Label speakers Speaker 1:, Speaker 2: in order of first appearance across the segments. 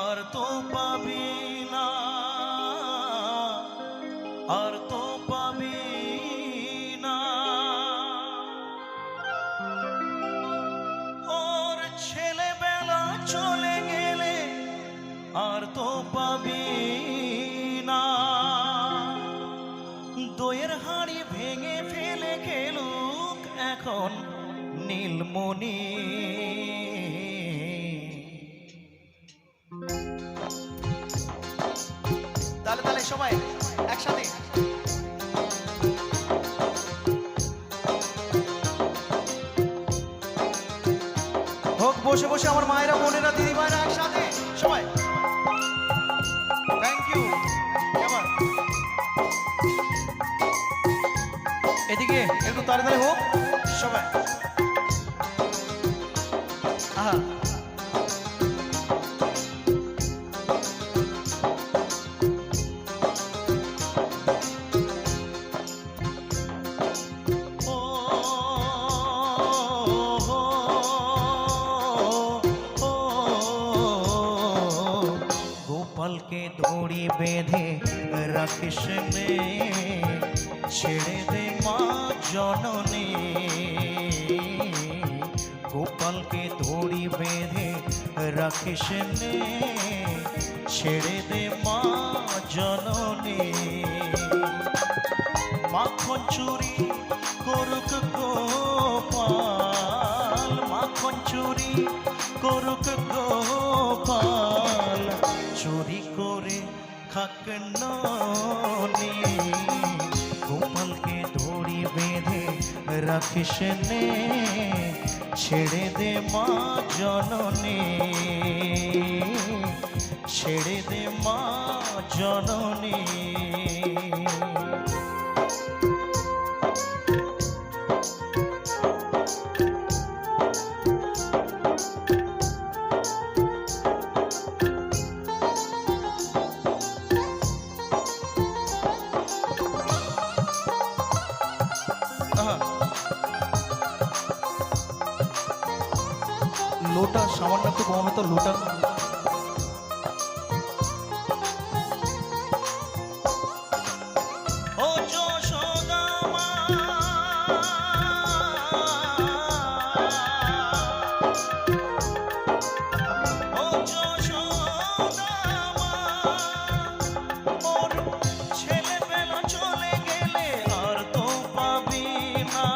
Speaker 1: আর তো পাবি না, আর তো পাবি না। ওর ছেলেবেলা চলে গেলে আর তো পাবি না। দইয়ের হাঁড়ি ভেঙে ফেলে খেলুক এখন নীলমণি। তাহলে তাহলে সবাই একসাথে হোক, বসে বসে আমার মায়েরা, বোনেরা, দিদি ভাইরা একসাথে সবাই। Thank you. এবার এদিকে একটু তাড়াতাড়ি হোক সবাই। আহা, গোপালকে দড়ি বেঁধে রাখিস নে, ছেড়ে দে মা জননী। গোপালকে দড়ি বেঁধে রাখিস নে, ছেড়ে দে মা জননী। মাখন চুরি করুক গোপাল, মাখন চুরি করুক গোপাল, চুরি করে খাক ননি। গোপালকে দড়ি বেঁধে রাখিস নে, ছেড়ে দে মা জননী, ছেড়ে দে মা জননী। লোটা সামান্য একটু কম তো লোটা। ও যশোদা মা, ও যশোদা মা, ওর ছেলেবেলা চলে গেলে আর তো পাবি না,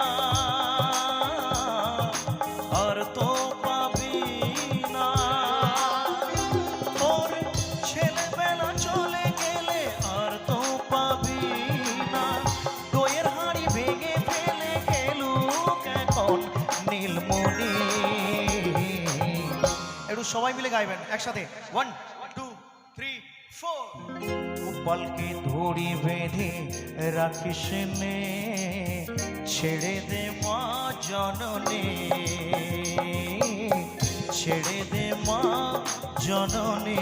Speaker 1: আর তো পাবি না। ওর ছেলেবেলা চলে গেলে আর তো পাবি না। দইয়ের হাঁড়ি ভেঙে ফেলে গেলুক এখন নীলমণি। একটু সবাই মিলে গাইবেন একসাথে। 1 2 3 4। গোপালকে দড়ি বেঁধে রাখিস নে, ছেড়ে দে মা জননী, ছেড়ে দে মা জননী।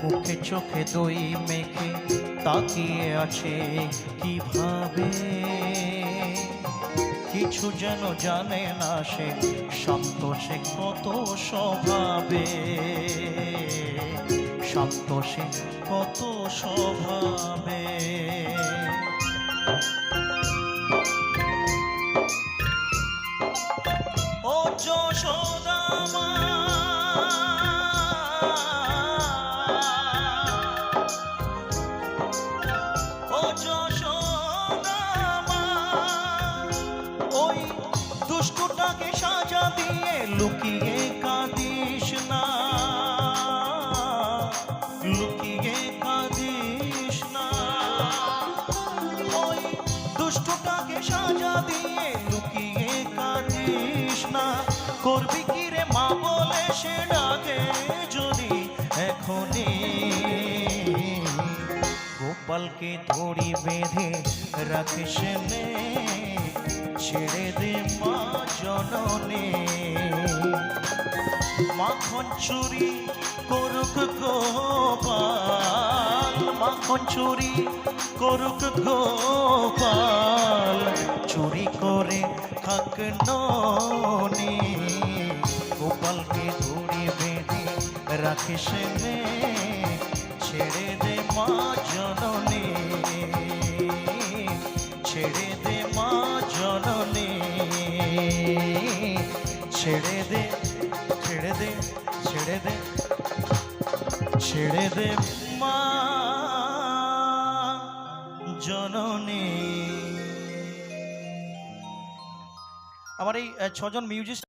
Speaker 1: মুখে চোখে দই মেখে তাকিয়ে আছে কিভাবে, কিছু যেন জানে না সে, শান্ত সে কত স্বভাবে, শান্ত সে কত স্বভাবে। ও যশোদা মা, ও যশোদা মা, ওই দুষ্টটাকে সাজা দিয়ে লুকিয়ে কাঁদিস না, লুকিয়ে কাঁদিস না। ওই দুষ্টটাকে সাজা দিয়ে লুকিয়ে কাঁদিস না। করবি কি রে মা বলে সে ডাকে যদি এখনই। গোপাল গোপালকে ধরি বেঁধে রাখিস নে, ছেড়ে দে মা জননী। মাখন চুরি করুক গোপাল, মাখন চুরি করুক গোপাল, চুরি করে খাক ননি। গোপালকে ধরি বেঁধে রাখিস নে, ছেড়ে দে মা জননী, ছেড়ে দে মা জননী, ছেড়ে দে, ছেড়ে দে, ছেড়ে দে, ছেড়ে দে মা জননী। আমার এই 6 জন মিউজিশিয়ান